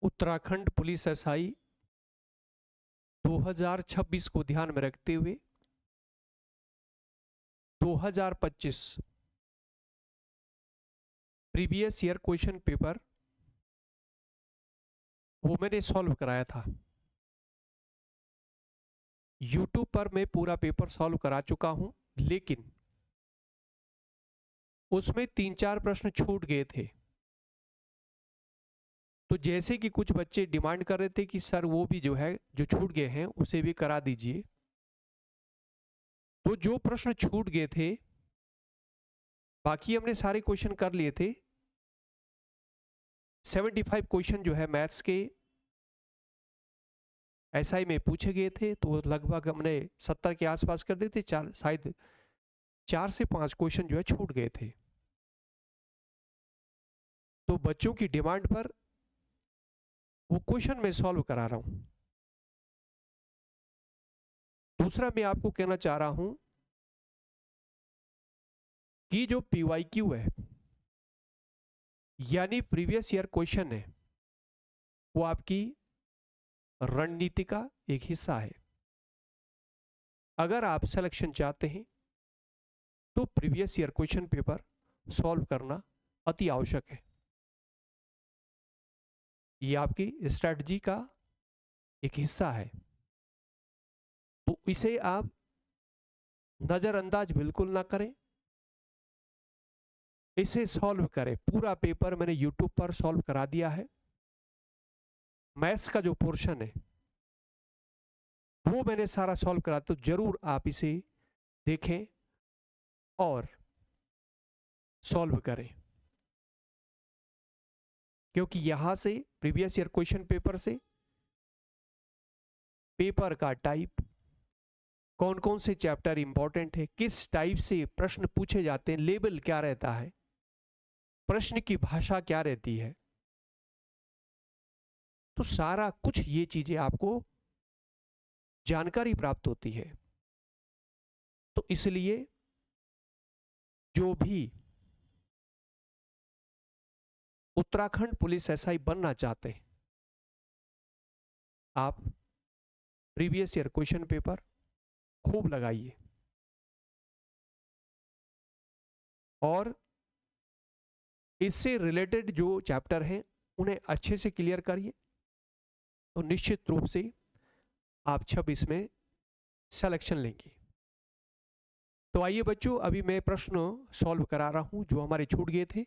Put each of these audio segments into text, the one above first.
Uttarakhand police SI 2026 को ध्यान में रखते हुए 2025 प्रीवियस ईयर क्वेश्चन पेपर वो मैंने सॉल्व कराया था। YouTube पर मैं पूरा पेपर सॉल्व करा चुका हूं, लेकिन उसमें 3-4 प्रश्न छूट गए थे। तो जैसे कि कुछ बच्चे डिमांड कर रहे थे कि सर वो भी जो है जो छूट गए हैं उसे भी करा दीजिए, तो जो प्रश्न छूट गए थे बाकी हमने सारे क्वेश्चन कर लिए थे। 75 क्वेश्चन जो है मैथ्स के एसआई में पूछे गए थे, तो लगभग हमने 70 के आसपास कर दिए थे। शायद 4 से 5 क्वेश्चन जो है छूट गए थे। तो बच्चों की डिमांड पर वो क्वेश्चन मैं सॉल्व करा रहा हूं। दूसरा मैं आपको कहना चाह रहा हूं कि जो PYQ है यानी प्रीवियस ईयर क्वेश्चन है, वो आपकी रणनीति का एक हिस्सा है। अगर आप सिलेक्शन चाहते हैं तो previous year question paper solve करना अति आवश्यक है। ये आपकी स्ट्रेटजी का एक हिस्सा है, तो इसे आप नजरअंदाज बिल्कुल ना करें, इसे सॉल्व करें। पूरा पेपर मैंने YouTube पर सॉल्व करा दिया है। मैथ्स का जो पोर्शन है वो मैंने सारा सॉल्व करा, तो जरूर आप इसे देखें और सॉल्व करें, क्योंकि यहां से प्रीवियस ईयर क्वेश्चन पेपर से पेपर का टाइप, कौन कौन से चैप्टर इंपॉर्टेंट है, किस टाइप से प्रश्न पूछे जाते हैं, लेवल क्या रहता है, प्रश्न की भाषा क्या रहती है, तो सारा कुछ ये चीजें आपको जानकारी प्राप्त होती है। तो इसलिए जो भी उत्तराखंड पुलिस एसआई बनना चाहते हैं, आप प्रीवियस ईयर क्वेश्चन पेपर खूब लगाइए और इससे रिलेटेड जो चैप्टर हैं उन्हें अच्छे से क्लियर करिए, तो निश्चित रूप से आप 26 में सिलेक्शन लेंगे। तो आइए बच्चों, अभी मैं प्रश्न सॉल्व करा रहा हूं जो हमारे छूट गए थे।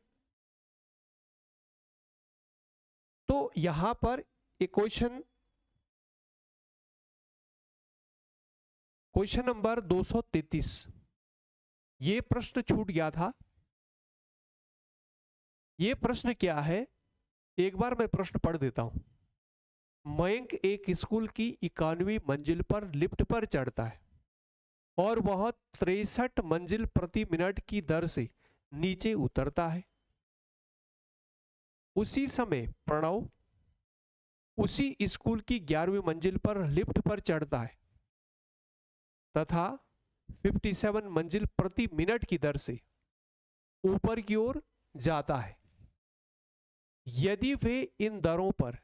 तो यहां पर एक क्वेश्चन नंबर 233, ये प्रश्न छूट गया था। ये प्रश्न क्या है, एक बार मैं प्रश्न पढ़ देता हूं। मयंक एक स्कूल की 91वीं मंजिल पर लिफ्ट पर चढ़ता है और वह 63 मंजिल प्रति मिनट की दर से नीचे उतरता है। उसी समय प्रणव उसी स्कूल की 11वीं मंजिल पर लिफ्ट पर चढ़ता है तथा 57 मंजिल प्रति मिनट की दर से ऊपर की ओर जाता है। यदि वे इन दरों पर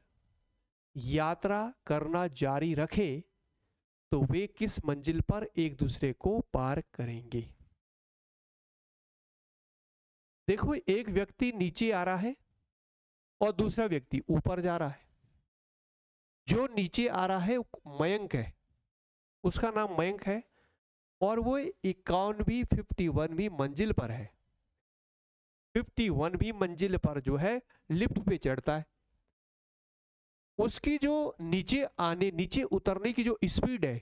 यात्रा करना जारी रखे तो वे किस मंजिल पर एक दूसरे को पार करेंगे। देखो, एक व्यक्ति नीचे आ रहा है और दूसरा व्यक्ति ऊपर जा रहा है। जो नीचे आ रहा है मयंक है, उसका नाम मयंक है और वो 51वीं मंजिल पर है। 51वीं मंजिल पर जो है लिफ्ट पे चढ़ता है। उसकी जो नीचे उतरने की जो स्पीड है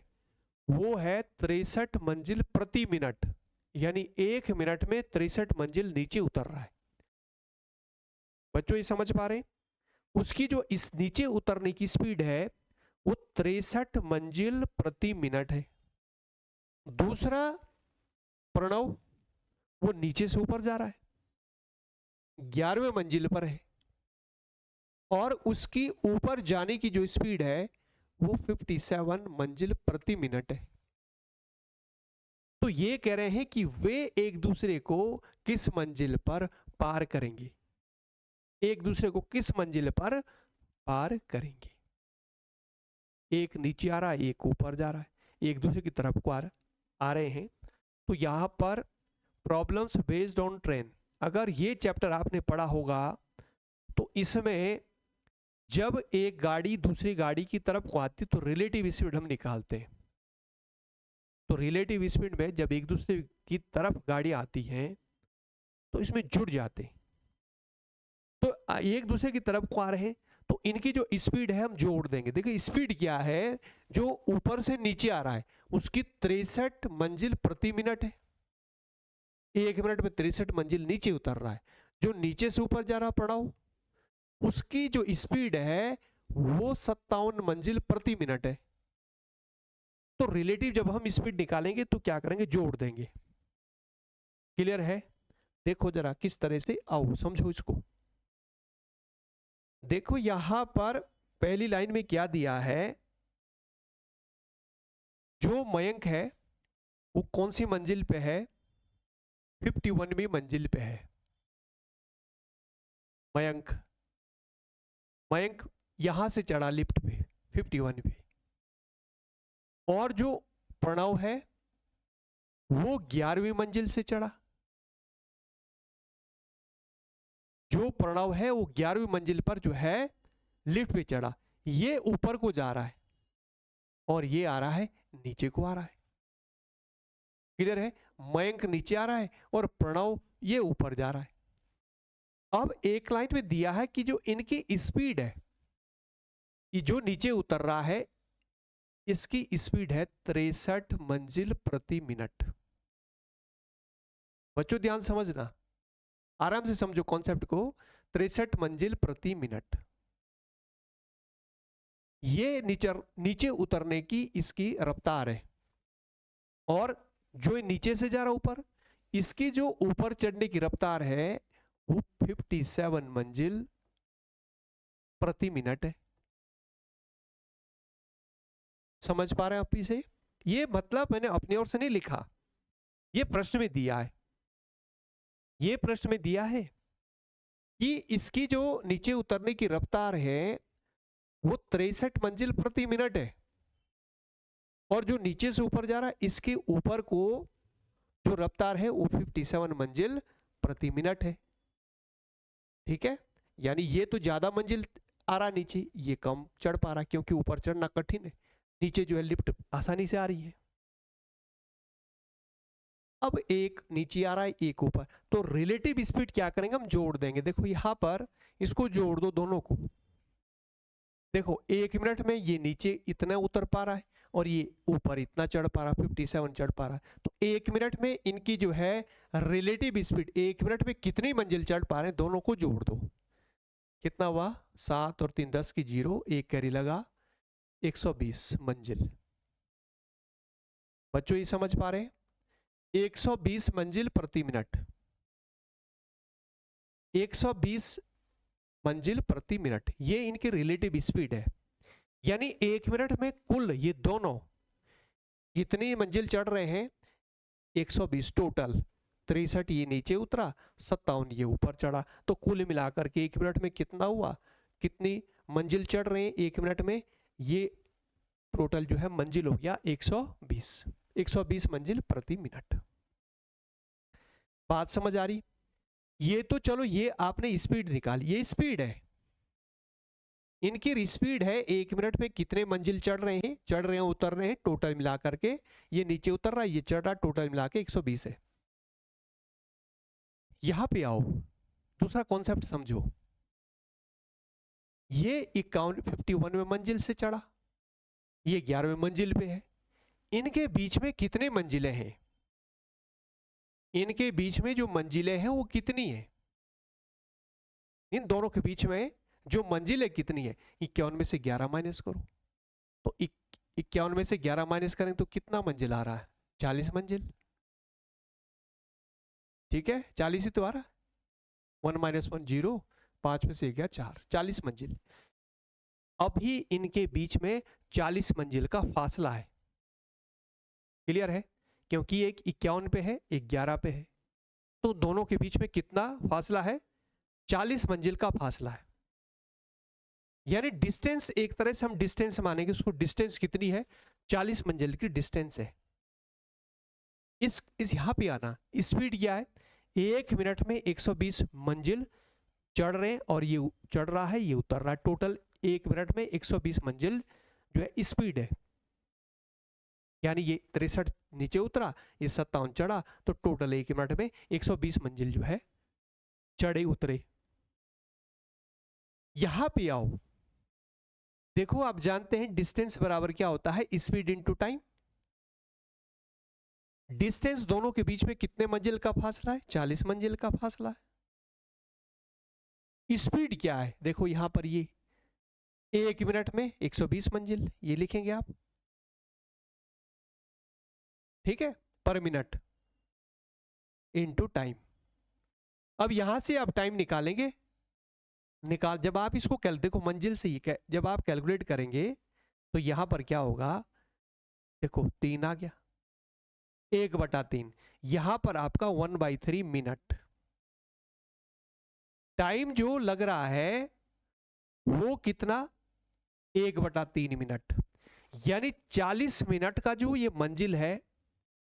वो है 63 मंजिल प्रति मिनट, यानी 1 मिनट में 63 मंजिल नीचे उतर रहा है। बच्चों ये समझ पा रहे हैं? उसकी जो इस नीचे उतरने की स्पीड है वो 63 मंजिल प्रति मिनट है। दूसरा प्रणव वो नीचे से ऊपर जा रहा है, 11वें मंजिल पर है और उसकी ऊपर जाने की जो स्पीड है वो 57 मंजिल प्रति मिनट है। तो ये कह रहे हैं कि वे एक दूसरे को किस मंजिल पर पार करेंगे, एक दूसरे को किस मंजिल पर पार करेंगे। एक नीचे आ रहा है, एक ऊपर जा रहा है, एक दूसरे की तरफ को आ रहे हैं। तो यहाँ पर प्रॉब्लम्स बेस्ड ऑन ट्रेन, अगर ये चैप्टर आपने पढ़ा होगा तो इसमें जब एक गाड़ी दूसरी गाड़ी की तरफ को आती तो रिलेटिव स्पीड हम निकालते हैं। तो रिलेटिव स्पीड में जब एक दूसरे की तरफ गाड़ी आती है तो इसमें जुड़ जाते हैं। तो एक दूसरे की तरफ को आ रहे हैं तो इनकी जो स्पीड है हम जोड़ देंगे। देखिए स्पीड क्या है, जो ऊपर से नीचे आ रहा है उसकी 63 मंजिल प्रति मिनट है। 1 मिनट में 63 मंजिल नीचे उतर रहा है। जो नीचे से ऊपर जा रहा पड़ाव, उसकी जो स्पीड है वो 57 मंजिल प्रति मिनट है। तो रिलेटिव जब हम स्पीड निकालेंगे तो क्या करेंगे, जोड़ देंगे। क्लियर है? देखो जरा किस तरह से, आओ समझो इसको। देखो यहां पर पहली लाइन में क्या दिया है, जो मयंक है वो कौन सी मंजिल पे है, 51वीं मंजिल पे है। मयंक यहां से चढ़ा लिफ्ट पे 51 पे, और जो प्रणव है वो 11वीं मंजिल से चढ़ा। जो प्रणव है वो 11वीं मंजिल पर जो है लिफ्ट पे चढ़ा, ये ऊपर को जा रहा है और ये आ रहा है नीचे को आ रहा है। क्लियर है? मयंक नीचे आ रहा है और प्रणव ये ऊपर जा रहा है। अब एक लाइन में दिया है कि जो इनकी स्पीड है, ये जो नीचे उतर रहा है इसकी स्पीड है 63 मंजिल प्रति मिनट। बच्चों ध्यान समझना, आराम से समझो कॉन्सेप्ट को। 63 मंजिल प्रति मिनट, ये नीचे उतरने की इसकी रफ्तार है। और जो नीचे से जा रहा ऊपर, इसकी जो ऊपर चढ़ने की रफ्तार है वो 57 मंजिल प्रति मिनट है। समझ पा रहे हैं आप इसे? ये मतलब मैंने अपनी ओर से नहीं लिखा, ये प्रश्न में दिया है। ये प्रश्न में दिया है कि इसकी जो नीचे उतरने की रफ्तार है वो 63 मंजिल प्रति मिनट है, और जो नीचे से ऊपर जा रहा है इसके ऊपर को जो रफ्तार है वो 57 मंजिल प्रति मिनट है। ठीक है? यानी ये तो ज्यादा मंजिल आ रहा नीचे, ये कम चढ़ पा रहा क्योंकि ऊपर चढ़ना कठिन है, नीचे जो है लिफ्ट आसानी से आ रही है। अब एक नीचे आ रहा है एक ऊपर, तो रिलेटिव स्पीड क्या करेंगे, हम जोड़ देंगे। देखो यहां पर इसको जोड़ दो दोनों को। देखो 1 मिनट में ये नीचे इतना उतर पा रहा है और ये ऊपर इतना चढ़ पा रहा है, 57 चढ़ पा रहा है। तो 1 मिनट में इनकी जो है रिलेटिव स्पीड, 1 मिनट में कितनी मंजिल चढ़ पा रहे हैं, दोनों को जोड़ दो। कितना हुआ, 7 और 3 10 की 0, एक कैरी लगा, 120 मंजिल। बच्चों ये समझ पा रहे हैं? 120 मंजिल प्रति मिनट, 120 मंजिल प्रति मिनट, ये इनकी रिलेटिव स्पीड है। यानी 1 मिनट में कुल ये दोनों कितनी मंजिल चढ़ रहे हैं, 120 टोटल। 63 ये नीचे उतरा, 57 ये ऊपर चढ़ा, तो कुल मिलाकर के 1 मिनट में कितना हुआ, कितनी मंजिल चढ़ रहे हैं 1 मिनट में, ये टोटल जो है मंजिल हो गया 120 मंजिल प्रति मिनट। बात समझ आ रही? ये तो चलो ये आपने स्पीड निकाली, ये स्पीड है, इनकी स्पीड है 1 मिनट में कितने मंजिल चढ़ रहे हैं उतर रहे हैं, टोटल मिला करके ये नीचे उतर रहा है ये चढ़ रहा, टोटल मिला के 120 है। यहां पे आओ, दूसरा कॉन्सेप्ट समझो। ये 51वें मंजिल से चढ़ा, ये 11वें मंजिल पे है, इनके बीच में कितने मंजिलें हैं, इनके बीच में जो मंजिलें हैं वो कितनी है, इन दोनों के बीच में जो मंजिलें कितनी है, 51 में से 11 माइनस करो, तो 51 में से 11 माइनस करें तो कितना मंजिल आ रहा है, 40 मंजिल। ठीक है, 40 ही तो आ रहा है, 1 - 1 0, 5 में से गया 4, 40 मंजिल। अभी इनके बीच में 40 मंजिल का फासला है। क्लियर है? क्योंकि एक 51 पे है, एक 11 पे है, तो दोनों के बीच में कितना फासला है, 40 मंजिल का फासला है। यानी डिस्टेंस, एक तरह से हम डिस्टेंस मानेंगे उसको, डिस्टेंस कितनी है, 40 मंजिल की डिस्टेंस है। इस यहां पे आना, स्पीड क्या है, 1 मिनट में 120 मंजिल चढ़ रहे हैं, और ये चढ़ रहा है, ये उतर रहा है, टोटल 1 मिनट में 120 मंजिल जो है स्पीड है। यानी ये 63 नीचे उतरा, ये 57 चढ़ा, तो टोटल 1 मिनट में 120 मंजिल जो है चढ़े उतरे। यहां पे आओ, देखो आप जानते हैं डिस्टेंस बराबर क्या होता है, स्पीड इनटू टाइम। डिस्टेंस दोनों के बीच में कितने मंजिल का फासला है, 40 मंजिल का फासला है। स्पीड क्या है, देखो यहां पर ये 1 मिनट में 120 मंजिल, ये लिखेंगे आप, ठीक है, पर मिनट इनटू टाइम। अब यहां से आप टाइम निकालेंगे, जब आप इसको देखो मंजिल से ही जब आप कैलकुलेट करेंगे तो यहां पर क्या होगा, देखो 3 आ गया, 1/3, यहां पर आपका 1/3 मिनट। टाइम जो लग रहा है वो कितना, 1/3 मिनट। यानी 40 मिनट का जो ये मंजिल है,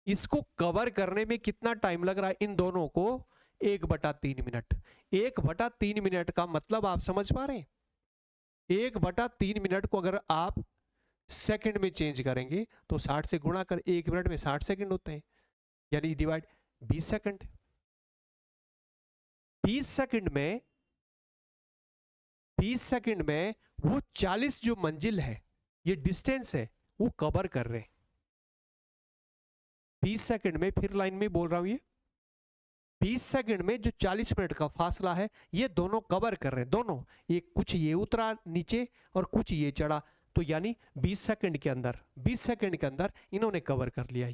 इसको कवर करने में कितना टाइम लग रहा है, इन दोनों को 1/3 मिनट। 1/3 मिनट का मतलब आप समझ पा रहे हैं, 1/3 मिनट को अगर आप सेकंड में चेंज करेंगे तो 60 से गुणा कर, 1 मिनट में 60 सेकंड होते हैं, यानी डिवाइड 20 सेकंड। 20 सेकंड में 20 सेकंड में वो 40 जो मंजिल है, ये डिस्टेंस है, वो कवर कर रहे हैं 20 सेकंड में। फिर लाइन में बोल रहा हूं, ये 20 सेकंड में जो 40 मिनट का फासला है, ये दोनों कवर कर रहे हैं, दोनों, ये कुछ ये उतरा नीचे और कुछ ये चढ़ा, तो यानी 20 सेकंड के अंदर, 20 सेकंड के अंदर इन्होंने कवर कर लिया।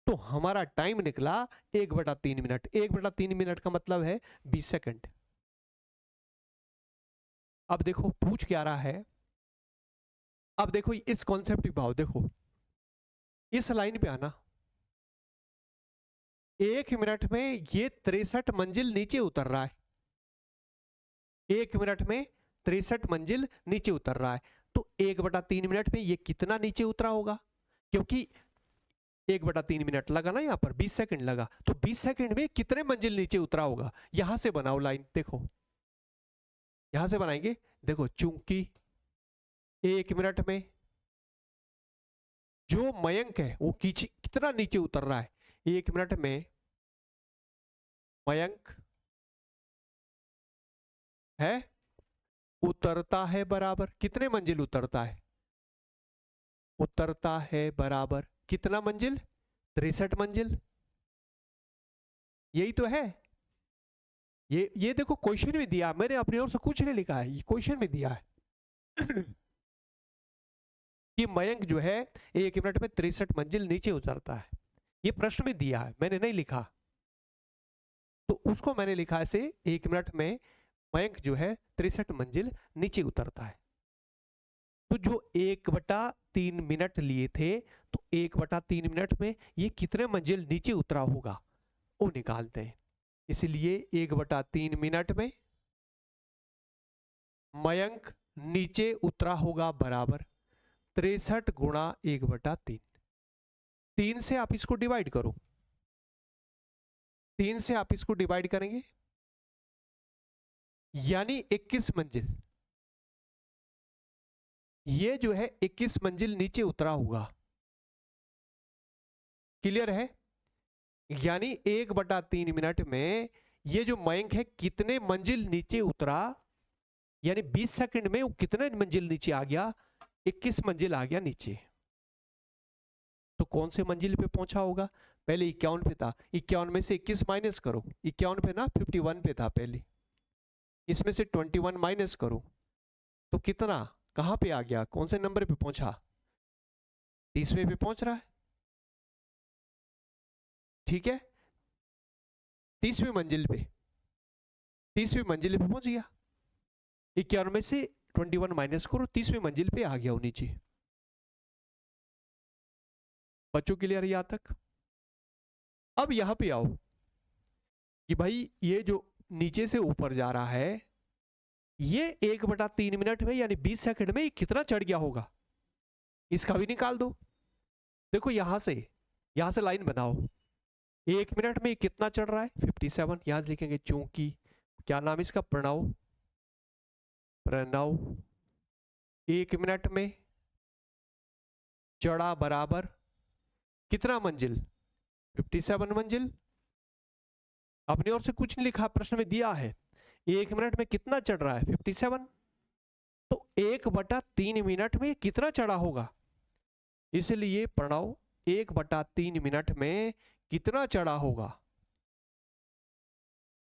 तो हमारा टाइम निकला 1/3 मिनट। 1/3 मिनट का मतलब है 20 सेकंड। अब देखो पूछ क्या रहा है, अब देखो इस कॉन्सेप्ट की भाव, देखो इस लाइन पे आना, 1 मिनट में ये 63 मंजिल नीचे उतर रहा है, 1 मिनट में 63 मंजिल नीचे उतर रहा है, तो 1/3 मिनट में ये कितना नीचे उतरा होगा, क्योंकि 1/3 मिनट लगा ना, यहां पर 20 सेकंड लगा, तो 20 सेकंड में कितने मंजिल नीचे उतरा होगा। यहां से बनाओ लाइन, देखो यहां से बनाएंगे, देखो चूंकि 1 मिनट में जो मयंक है वो कितना नीचे उतर रहा है, 1 मिनट में मयंक है उतरता है बराबर, कितने मंजिल उतरता है, उतरता है बराबर कितना मंजिल, 63 मंजिल। यही तो है, ये देखो क्वेश्चन में दिया, मैंने अपनी ओर से कुछ नहीं लिखा है, ये क्वेश्चन में दिया है कि मयंक जो है 1 मिनट में 63 मंजिल नीचे उतरता है, ये प्रश्न में दिया है, मैंने नहीं लिखा, तो उसको मैंने लिखा ऐसे, 1 मिनट में मयंक जो है 63 मंजिल नीचे उतरता है। तो जो 1/3 मिनट लिए थे, तो 1/3 मिनट में ये कितने मंजिल नीचे उतरा होगा वो निकालते हैं। इसलिए 1/3 मिनट में मयंक नीचे उतरा होगा बराबर 63 गुणा 1/3। 3 से आप इसको डिवाइड करो, 3 से आप इसको डिवाइड करेंगे, यानी 21 मंजिल, ये जो है 21 मंजिल नीचे उतरा होगा। क्लियर है, यानी 1/3 मिनट में ये जो मयंक है कितने मंजिल नीचे उतरा, यानी 20 सेकंड में वो कितने मंजिल नीचे आ गया, 21 मंजिल आ गया नीचे। तो कौन से मंजिल पे पहुंचा होगा, पहले 51 पे था, 51 में से 21 माइनस करो, 51 पे ना 51 पे था पहले, इसमें से 21 माइनस करो, तो कितना, कहां पे आ गया, कौन से नंबर पे पहुंचा, 30वें पे पहुंच रहा है, ठीक है, 30वीं मंजिल पे, 30वीं मंजिल पे पहुंच गया, 51 में से 21 माइनस करो, 30वीं मंजिल पे आ गया वो नीचे। बच्चों क्लियर है यहां तक। अब यहां पे आओ कि भाई ये जो नीचे से ऊपर जा रहा है, ये 1/3 मिनट में यानी 20 सेकंड में कितना चढ़ गया होगा, इसका भी निकाल दो। देखो यहां से लाइन बनाओ, 1 मिनट में कितना चढ़ रहा है 57, यहां से लिखेंगे चूंकि क्या नाम इसका, प्रणव 1 मिनट में चढ़ा बराबर कितना मंजिल, 57 मंजिल। अपनी ओर से कुछ नहीं लिखा, प्रश्न में दिया है 1 मिनट में कितना चढ़ रहा है 57, तो 1/3 मिनट में कितना चढ़ा होगा, इसलिए प्रणव 1/3 मिनट में कितना चढ़ा होगा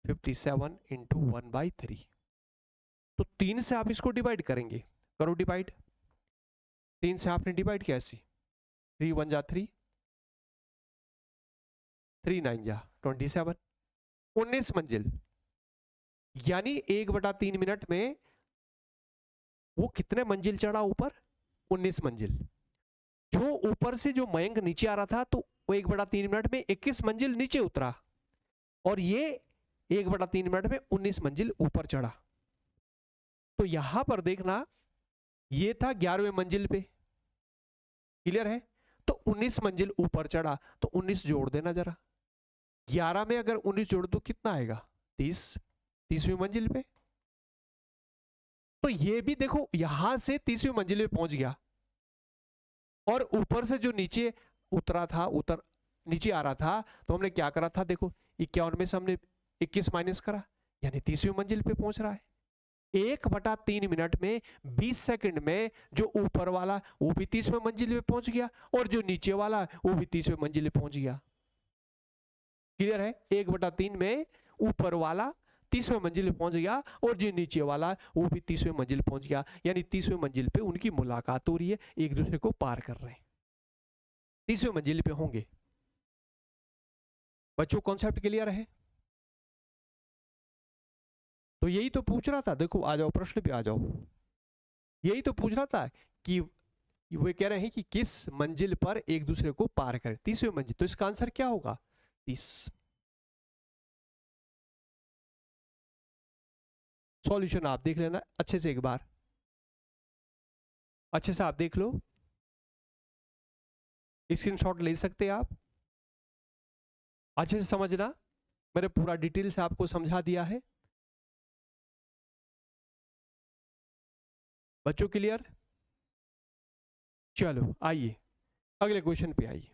57 इंटू 1/3। तो 3 से आप इसको डिवाइड करेंगे, करो डिवाइड, 3 से आपने डिवाइड किया ऐसी, 3 1 जा 3, 3 9 जा 27, 19 मंजिल। यानी 1/3 मिनट में वो कितने मंजिल चढ़ा ऊपर, 19 मंजिल। जो ऊपर से जो मयंक नीचे आ रहा था तो वो 1/3 मिनट में 21 मंजिल नीचे उतरा, और ये 1/3 मिनट में 19 मंजिल ऊपर चढ़ा। तो यहां पर देखना ये था 11वें मंजिल पे, क्लियर है, तो 19 मंजिल ऊपर चढ़ा, तो 19 जोड़ देना जरा, 11 में अगर 19 जोड़ दो कितना आएगा 30, 30वीं मंजिल पे। तो ये भी देखो यहां से 30वीं मंजिल पे पहुंच गया, और ऊपर से जो नीचे उतरा था, नीचे आ रहा था, तो हमने क्या करा था, देखो 51 में से हमने 21 माइनस करा, यानी 30वीं मंजिल पे पहुंच रहा है। 1/3 मिनट में 20 सेकंड में जो ऊपर वाला वो भी 30वें मंजिल पे पहुंच गया, और जो नीचे वाला वो भी 30वें मंजिल पे पहुंच गया। क्लियर है, 1/3 में ऊपर वाला 30वें मंजिल पे पहुंच गया, और जो नीचे वाला वो भी 30वें मंजिल पे पहुंच गया, यानी 30वें मंजिल पे उनकी मुलाकात हो रही है, एक दूसरे को पार कर रहे हैं, 30वें मंजिल पे होंगे। बच्चों कॉन्सेप्ट क्लियर है? तो यही तो पूछ रहा था, देखो आ जाओ प्रश्न पे आ जाओ, यही तो पूछ रहा था कि वे कह रहे हैं कि किस मंजिल पर एक दूसरे को पार करें, 30वें मंजिल, तो इसका आंसर क्या होगा 30। सॉल्यूशन आप देख लेना अच्छे से, एक बार अच्छे से आप देख लो, स्क्रीनशॉट ले सकते हैं आप, अच्छे से समझना, मैंने पूरा डिटेल से आपको समझा दिया है। बच्चों क्लियर? चलो आइए अगले क्वेश्चन पे आइए।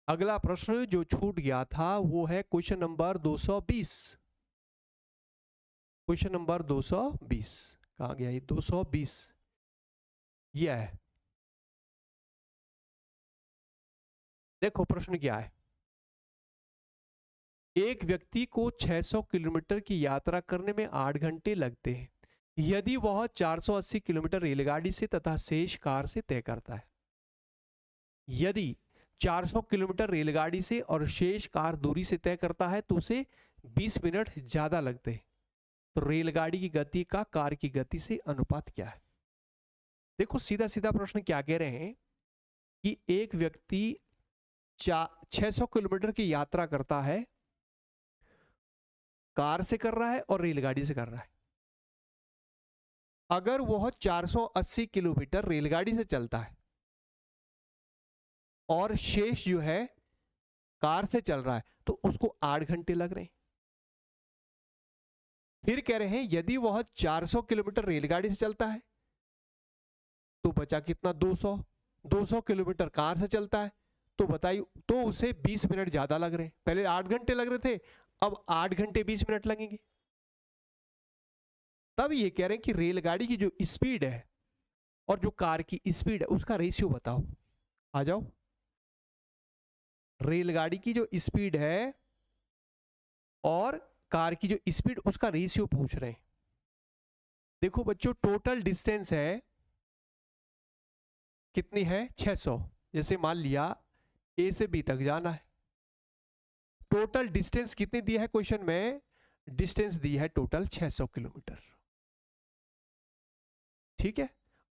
अगला प्रश्न जो छूट गया था वो है क्वेश्चन नंबर 220। क्वेश्चन नंबर 220 कहां गया ये, 220 ये है। देखो प्रश्न क्या है, एक व्यक्ति को 600 किलोमीटर की यात्रा करने में 8 घंटे लगते हैं, यदि वह 480 किलोमीटर रेलगाड़ी से तथा शेष कार से तय करता है। यदि 400 किलोमीटर रेलगाड़ी से और शेष कार दूरी से तय करता है तो उसे 20 मिनट ज्यादा लगते हैं, तो रेलगाड़ी की गति का कार की गति से अनुपात क्या है। देखो सीधा सीधा प्रश्न क्या कह रहे हैं कि एक व्यक्ति 600 किलोमीटर की यात्रा करता है, कार से कर रहा है और रेलगाड़ी से कर रहा है। अगर वह 480 किलोमीटर रेलगाड़ी से चलता है और शेष जो है कार से चल रहा है, तो उसको 8 घंटे लग रहे हैं। फिर कह रहे हैं यदि वह 400 किलोमीटर रेलगाड़ी से चलता है तो बचा कितना 200 किलोमीटर कार से चलता है, तो बताइए, तो उसे 20 मिनट ज्यादा लग रहे हैं। पहले 8 घंटे लग रहे थे, अब 8 घंटे 20 मिनट लगेंगे। तब ये कह रहे हैं कि रेलगाड़ी की जो स्पीड है और जो कार की स्पीड है उसका रेशियो बताओ। आ जाओ, रेलगाड़ी की जो स्पीड है और कार की जो स्पीड उसका रेशियो पूछ रहे हैं। देखो बच्चों टोटल डिस्टेंस है कितनी है 600, जैसे मान लिया ए से बी तक जाना है, टोटल डिस्टेंस कितनी दी है क्वेश्चन में, डिस्टेंस दी है टोटल 600 किलोमीटर, ठीक है,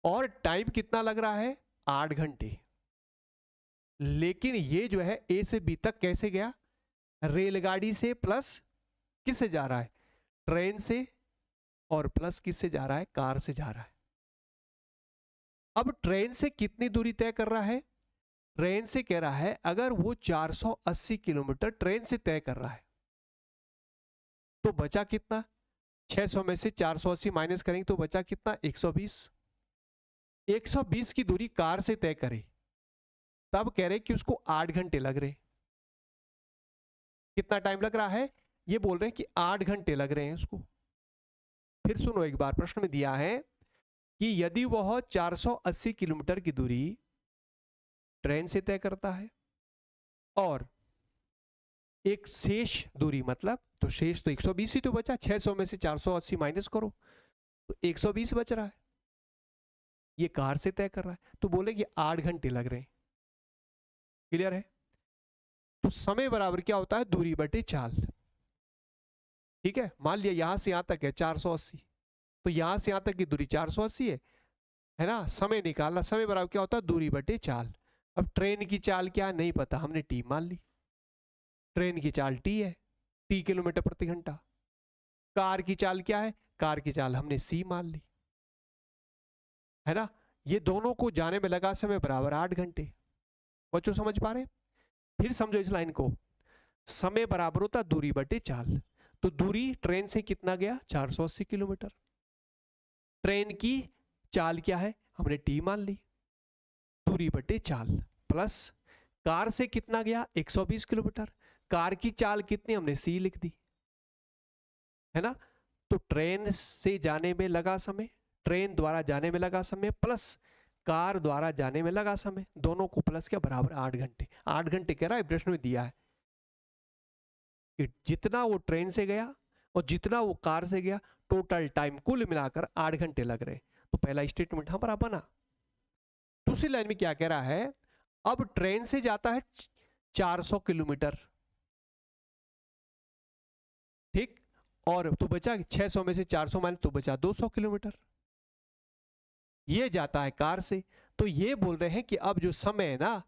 और टाइम कितना लग रहा है 8 घंटे। लेकिन ये जो है ए से बी तक कैसे गया, रेलगाड़ी से प्लस किससे जा रहा है, ट्रेन से, और प्लस किससे जा रहा है, कार से जा रहा है। अब ट्रेन से कितनी दूरी तय कर रहा है, ट्रेन से कह रहा है अगर वो 480 किलोमीटर ट्रेन से तय कर रहा है तो बचा कितना, 600 में से 480 माइनस करेंगे तो बचा कितना, 120। 120 की दूरी कार से तय करे, तब कह रहे कि उसको 8 घंटे लग रहे। कितना टाइम लग रहा है, ये बोल रहे हैं कि 8 घंटे लग रहे हैं उसको। फिर सुनो एक बार, प्रश्न में दिया है कि यदि वह 480 किलोमीटर की दूरी ट्रेन से तय करता है और एक शेष दूरी, मतलब तो शेष तो 120 ही तो बचा, 600 में से 480 माइनस करो तो 120 बच रहा है, ये कार से तय कर रहा है, तो बोलेंगे 8 घंटे लग रहे हैं। क्लियर है? तो समय बराबर क्या होता है, दूरी बटे चाल। ठीक है, मान लिया यहां से यहां तक है 480, तो यहां से यहां तक की दूरी 480 है ना, समय निकालना, समय बराबर क्या होता है, दूरी बटे चाल। अब ट्रेन की चाल क्या है नहीं पता, हमने टी मान ली, ट्रेन की चाल टी है, टी किलोमीटर प्रति घंटा। कार की चाल क्या है, कार की चाल हमने सी मान ली, है ना। ये दोनों को जाने में लगा समय बराबर 8 घंटे। बच्चों समझ पा रहे हैं? फिर समझो इस लाइन को, समय बराबर होता दूरी बटे चाल, तो दूरी ट्रेन से कितना गया, 480 किलोमीटर। ट्रेन की चाल क्या है, हमने टी मान ली, दूरी बटे चाल, प्लस कार से कितना गया, 120 किलोमीटर, कार की चाल कितनी, हमने सी लिख दी, है ना। तो ट्रेन से जाने में लगा समय, ट्रेन द्वारा जाने में लगा समय, प्लस कार द्वारा जाने में लगा समय, दोनों को प्लस क्या बराबर 8 घंटे। 8 घंटे कह रहा है प्रश्न में दिया है कि जितना वो ट्रेन से गया और जितना वो कार से गया, टोटल टाइम कुल मिलाकर 8 घंटे लग रहे। तो पहला स्टेटमेंट हमारा बना। दूसरी लाइन में क्या कह रहा है, अब ट्रेन से जाता है 400 किलोमीटर, ठीक, और तो बचा 600 में से 400 माइनस तो बचा 200 किलोमीटर। ये जाता है कार से, तो ये बोल रहे हैं कि अब जो समय है ना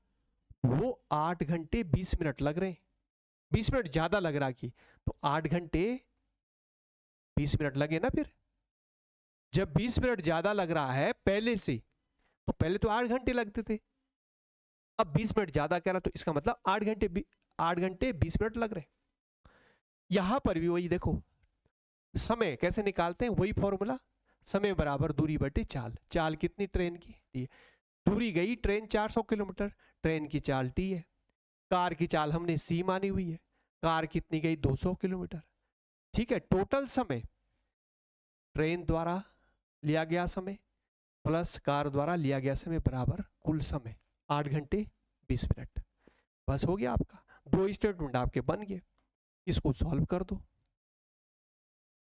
वो 8 घंटे 20 मिनट लग रहे हैं। 20 मिनट ज्यादा लग रहा कि, तो 8 घंटे 20 मिनट लगे ना। फिर जब 20 मिनट ज्यादा लग रहा है पहले से, तो पहले तो 8 घंटे लगते थे, अब 20 मिनट ज्यादा कह रहा, तो इसका मतलब 8 घंटे 20 मिनट लग रहे। यहां पर भी वही देखो, समय कैसे निकालते हैं, वही फॉर्मूला, समय बराबर दूरी बटे चाल। चाल कितनी ट्रेन की, दूरी गई ट्रेन 400 किलोमीटर, ट्रेन की चाल टी है, कार की चाल हमने सी मानी हुई है, कार कितनी गई 200 किलोमीटर। ठीक है, टोटल समय ट्रेन द्वारा लिया गया समय प्लस कार द्वारा लिया गया समय बराबर कुल समय 8 घंटे 20 मिनट। बस हो गया आपका, 2 स्टेटमेंट आपके बन गए। इसको सॉल्व कर दो,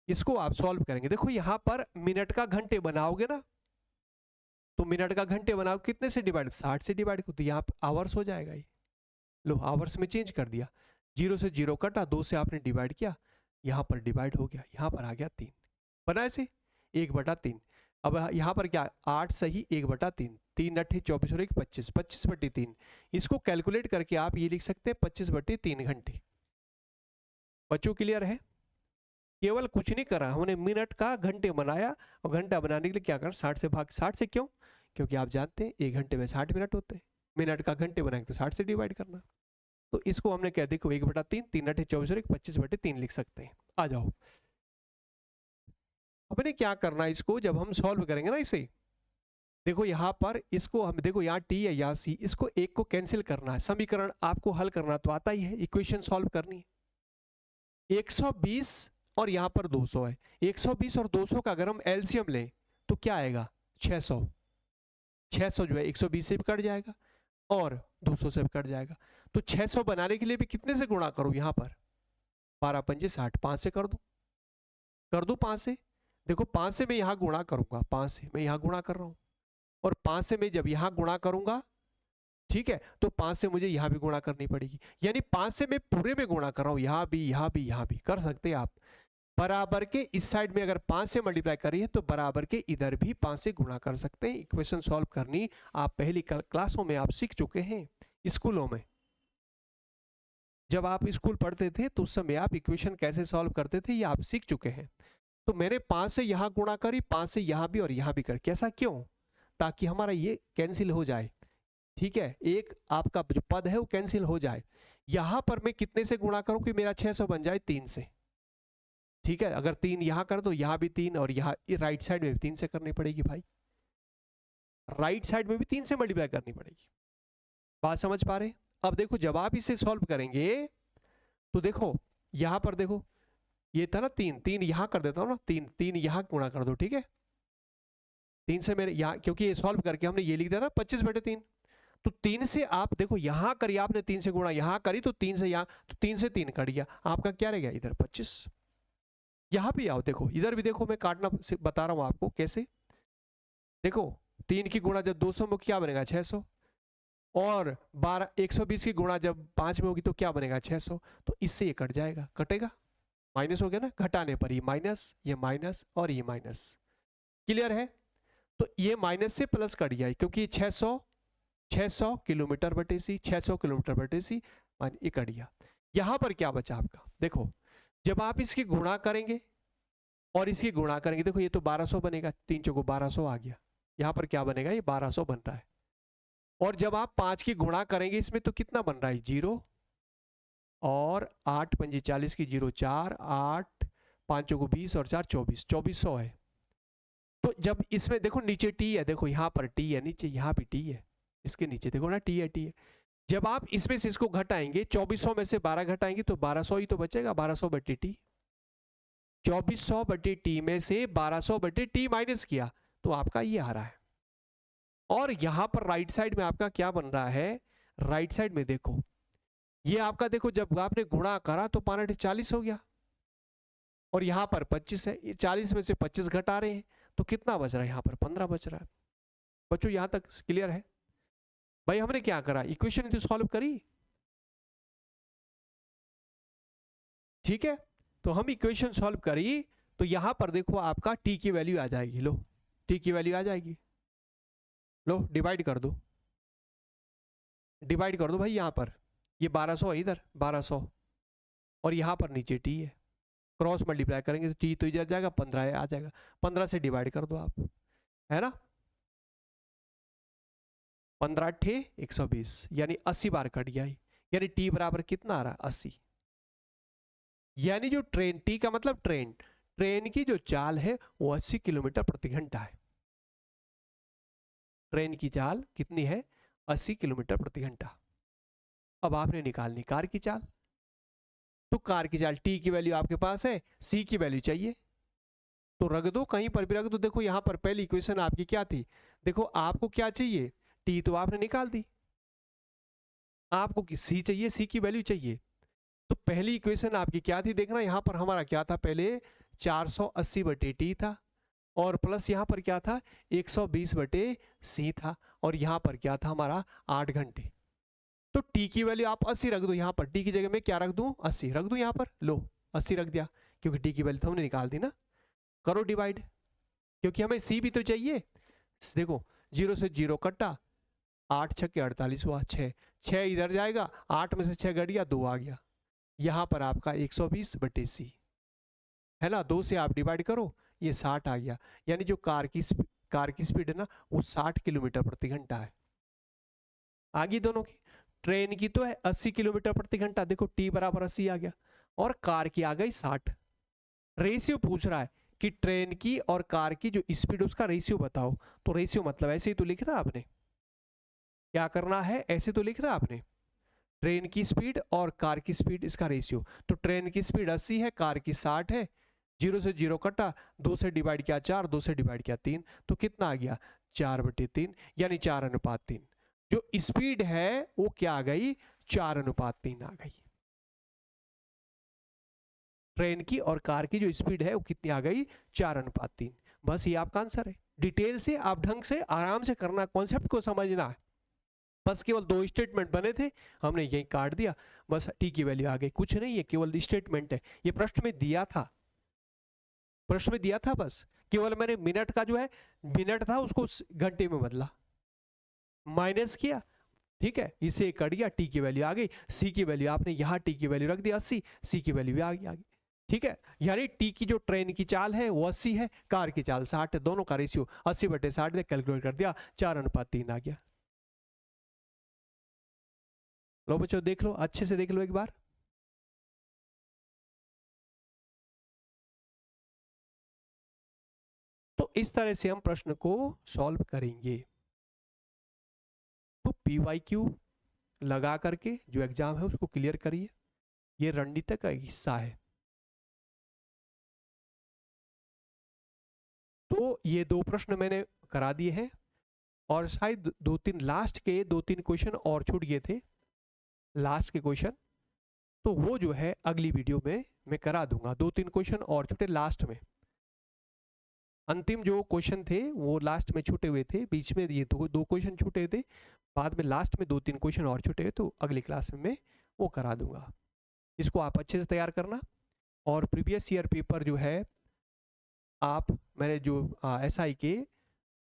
इसको आप सॉल्व करेंगे, देखो यहां पर मिनट का घंटे बनाओगे ना, तो मिनट का घंटे बनाओ कितने से डिवाइड, 60 से डिवाइड को, तो यहाँ आवर्स हो जाएगा। ये लो आवर्स में चेंज कर दिया, 0 से 0 कटा, 2 से आपने डिवाइड किया, यहाँ पर डिवाइड हो गया, यहाँ पर आ गया 3, बना ऐसे 1/3। अब यहाँ पर क्या 8 सही 1/3, 3 8 24 और 1 25, 25/3। इसको कैलकुलेट करके आप ये लिख सकते हैं 25/3 घंटे। बच्चों क्लियर है? केवल कुछ नहीं करा हमने, मिनट का घंटे बनाया, और घंटा बनाने के लिए क्या कर 60 से भाग, 60 से क्यों, क्योंकि आप जानते हैं 1 घंटे में 60 मिनट होते हैं, मिनट का घंटे बनाएंगे तो 60 से डिवाइड करना। तो इसको हमने क्या देखो 1/3, 3 8 24 और 1 25/3 लिख सकते हैं। आ जाओ, अपने क्या करना है, इसको जब हम सॉल्व करेंगे ना इसे, देखो यहाँ पर इसको हम देखो, यहाँ टी है यहाँ सी, इसको एक को कैंसिल करना है, समीकरण आपको हल करना तो आता ही है, इक्वेशन सॉल्व करनी है। 120 और यहाँ पर 200 है, 120 और 200 का अगर हम एलसीएम लें तो क्या आएगा 600। 600 जो है 120 से भी कट जाएगा और 200 से भी कट जाएगा, तो 600 बनाने के लिए भी कितने से गुणा करूं, यहाँ पर 12 पंजे 60, 5 से कर दूं 5 से, देखो 5 से मैं यहाँ गुणा करूंगा, 5 से मैं यहाँ गुणा कर रहा हूं, और 5 से मैं जब यहाँ गुणा करूंगा, ठीक है, तो 5 से मुझे यहाँ भी गुणा करनी पड़ेगी, यानी 5 से मैं पूरे में गुणा कर रहा हूं, यहाँ भी यहाँ भी यहाँ भी कर सकते हैं आप। बराबर के इस साइड में अगर 5 से मल्टीप्लाई करिए तो बराबर के इधर भी 5 से गुणा कर सकते हैं। इक्वेशन सॉल्व करनी आप पहली क्लासों में आप सीख चुके हैं, स्कूलों में जब आप स्कूल पढ़ते थे तो उस समय आप इक्वेशन कैसे सॉल्व करते थे ये आप सीख चुके हैं। तो मैंने 5 से यहां गुणा करी, 5 से यहां भी और यहां भी कर। कैसा क्यों? ताकि हमारा ये कैंसिल हो जाए, ठीक है, एक आपका जो पद है वो कैंसिल हो जाए। यहां पर मैं कितने से गुणा करूं कि मेरा 600 बन जाए? 3 से, ठीक है। अगर 3 यहां कर दो, यहां भी 3 और यहां राइट साइड में भी 3 से करनी पड़ेगी भाई, राइट साइड में भी 3 से मल्टीप्लाई करनी पड़ेगी। बात समझ पा रहे? अब देखो जब आप इसे सॉल्व करेंगे तो देखो यहां पर देखो, ये था ना 3, 3 यहां कर देता हूं ना, 3 3 यहां गुणा कर दो, ठीक है। 3 से मेरे यहां, क्योंकि ये सॉल्व करके हमने ये लिख दिया ना 25/3, तो 3 से आप देखो यहां करी आपने, 3 से गुणा यहां करी, तो 3 से यहां, तो 3 से 3 कट गया, आपका क्या रह गया इधर 25। यहां भी आओ, देखो इधर भी देखो, मैं काटना बता रहा हूं आपको कैसे। देखो 3 की गुणा जब 200 में क्या बनेगा? 600। और 120 की गुणा जब 5 में होगी तो क्या बनेगा? 600। तो इससे ये कट जाएगा, कटेगा, माइनस हो गया ना, घटाने पर ये माइनस और ये माइनस। क्लियर है? तो ये माइनस से प्लस कट गया क्योंकि 600 किलोमीटर बटे सी, 600 किलोमीटर बटे सी, ये कट गया। यहां पर क्या बचा आपका? देखो जब आप इसकी गुणा करेंगे और इसकी गुणा करेंगे, देखो ये तो 1200 बनेगा, 3 चौको 1200 आ गया, यहां पर क्या बनेगा? ये 1200 बन रहा है। और जब आप 5 की गुणा करेंगे इसमें तो कितना बन रहा है? 0 और 8 पंजे 40 की 0, 4 8 5 को 20 और 4 24, 2400 है। तो जब इसमें देखो नीचे टी है, देखो यहाँ पर टी है नीचे, यहाँ भी टी है, इसके नीचे देखो ना टी है। जब आप इसमें से इसको घटाएंगे, 2400 में से 12 घटाएंगे तो 1200 ही तो बचेगा, 1200 बटे टी। 2400 बटे टी में से 1200 बटे टी माइनस किया तो आपका ये आ रहा है। और यहां पर राइट साइड में आपका क्या बन रहा है? राइट साइड में देखो, ये आपका देखो जब आपने गुणा करा तो 5 40 हो गया, और यहां पर 25 है, ये 40 में से 25 घटा रहे हैं तो कितना बच रहा है? यहां पर 15 बच रहा है। बच्चों यहां तक क्लियर है? भाई हमने क्या करा? इक्वेशन तो सॉल्व करी, ठीक है। तो हम इक्वेशन सॉल्व करी तो यहां पर देखो आपका टी की वैल्यू आ जाएगी, लो टी की वैल्यू आ जाएगी, लो डिवाइड कर दो, डिवाइड कर दो भाई। यहां पर ये 1200 है, इधर 1200 और यहां पर नीचे टी है, क्रॉस मल्टीप्लाई करेंगे तो टी तो इधर जाएगा, 15 आ जाएगा, 15 से डिवाइड कर दो आप, है ना। 15 × 120 यानी 80 बार कट गया, यानी टी बराबर कितना आ रहा है? 80। यानी जो ट्रेन, टी का मतलब ट्रेन की जो चाल है वो 80 किलोमीटर प्रति घंटा है। ट्रेन की चाल कितनी है? 80 किलोमीटर प्रति घंटा। अब आपने निकालनी कार की चाल, तो कार की चाल, टी की वैल्यू आपके पास है, सी की वैल्यू चाहिए तो रख दो, कहीं पर भी रख दो। देखो यहां पर पहली इक्वेशन आपकी क्या थी? देखो आपको क्या चाहिए? टी तो आपने निकाल दी, आपको सी चाहिए, सी की वैल्यू चाहिए। तो पहली इक्वेशन आपकी क्या थी? देखना यहां पर हमारा क्या था? पहले 480 बटे टी था, और प्लस यहां पर क्या था? 120 बटे सी था, और यहां पर क्या था हमारा? 8 घंटे। तो टी की वैल्यू आप 80 रख दो, यहां पर टी की जगह में क्या रख दूं? 80 रख दूं, यहां पर लो 80 रख दिया, क्योंकि टी की वैल्यू तो हमने निकाल दी ना। करो डिवाइड, क्योंकि हमें सी भी तो चाहिए। देखो 0 से 0 कटा, 8 छक्के 48 हुआ, 6 इधर जाएगा, 8 में से 6 घट गया, 2 आ गया, यहां पर आपका 120 बटे सी है ना। 2 से आप डिवाइड करो, ये 60 आ गया। यानी जो कार की स्पीड है ना वो 60 किलोमीटर प्रति घंटा है। आगे दोनों की, ट्रेन की तो है 80 किलोमीटर प्रति घंटा, देखो टी बराबर 80 आ गया, और कार की आ गई 60। रेशियो पूछ रहा है कि ट्रेन की और कार की जो स्पीड उसका रेशियो बताओ। तो रेशियो मतलब ऐसे ही तो लिखना आपने, क्या करना है? ऐसे तो लिखना आपने, ट्रेन की स्पीड और कार की स्पीड इसका रेशियो। तो ट्रेन की स्पीड 80 है, कार की 60 है, 0 से 0 कटा, 2 से डिवाइड किया 4, 2 से डिवाइड किया 3, तो कितना आ गया? 4/3, यानी 4:3। जो स्पीड है वो क्या आ गई? 4:3 आ गई। ट्रेन की और कार की जो स्पीड है वो कितनी आ गई? 4:3। बस ये आपका आंसर है। डिटेल से आप ढंग से आराम से करना, कॉन्सेप्ट को समझना है। बस केवल 2 स्टेटमेंट बने थे, हमने यही काट दिया, बस टी की वैल्यू आ गई, कुछ नहीं है, केवल स्टेटमेंट है। ये प्रश्न में दिया था, प्रश्न में दिया था, बस केवल मैंने मिनट का जो है, मिनट था उसको घंटे में बदला, माइनस किया, ठीक है, इसे कट गया, टी की वैल्यू आ गई। सी की वैल्यू आपने यहाँ टी की वैल्यू रख दी 80, सी की वैल्यू भी आ गई। ठीक है, यानी टी की जो ट्रेन की चाल है वो 80 है, कार की चाल 60 है, दोनों का रेशियो 80/60 दे कैलकुलेट कर दिया, 4:3 आ गया। लो बच्चों देख लो, अच्छे से देख लो एक बार। तो इस तरह से हम प्रश्न को सॉल्व करेंगे। तो PYQ लगा करके जो एग्जाम है उसको क्लियर करिए, ये रणनीति का एक हिस्सा है। तो ये 2 प्रश्न मैंने करा दिए हैं, और शायद 2-3 लास्ट के 2-3 क्वेश्चन और छूट गए थे, लास्ट के क्वेश्चन, तो वो जो है अगली वीडियो में मैं करा दूंगा। 2-3 क्वेश्चन और छूटे लास्ट में, अंतिम जो क्वेश्चन थे वो लास्ट में छूटे हुए थे, बीच में ये दो क्वेश्चन छूटे थे, बाद में लास्ट में 2-3 क्वेश्चन और छूटे, तो अगली क्लास में मैं वो करा दूंगा। इसको आप अच्छे से तैयार करना। और प्रीवियस ईयर पेपर जो है आप, मैंने जो SI के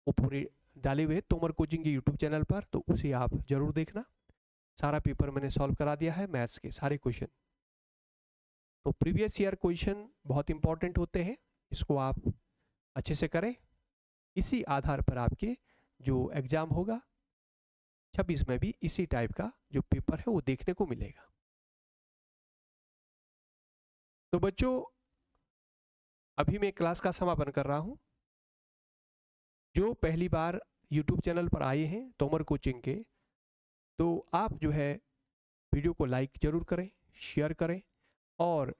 वो पूरे डाले हुए तोमर कोचिंग के यूट्यूब चैनल पर, तो उसे आप जरूर देखना। सारा पेपर मैंने सॉल्व करा दिया है, मैथ्स के सारे क्वेश्चन। तो प्रीवियस ईयर क्वेश्चन बहुत इंपॉर्टेंट होते हैं, इसको आप अच्छे से करें। इसी आधार पर आपके जो एग्जाम होगा 26 में भी इसी टाइप का जो पेपर है वो देखने को मिलेगा। तो बच्चों अभी मैं क्लास का समापन कर रहा हूं। जो पहली बार YouTube चैनल पर आए हैं तोमर कोचिंग के, तो आप जो है वीडियो को लाइक जरूर करें, शेयर करें, और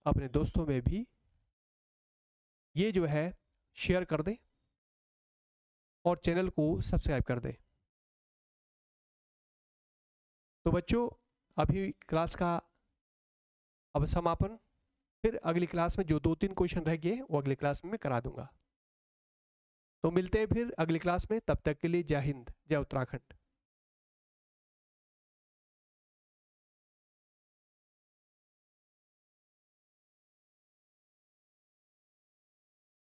अपने दोस्तों में भी ये जो है शेयर कर दें, और चैनल को सब्सक्राइब कर दें। तो बच्चों अभी क्लास का अब समापन, फिर अगली क्लास में जो 2-3 क्वेश्चन रह गए वो अगली क्लास में मैं करा दूंगा। तो मिलते हैं फिर अगली क्लास में, तब तक के लिए जय हिंद, जय उत्तराखंड।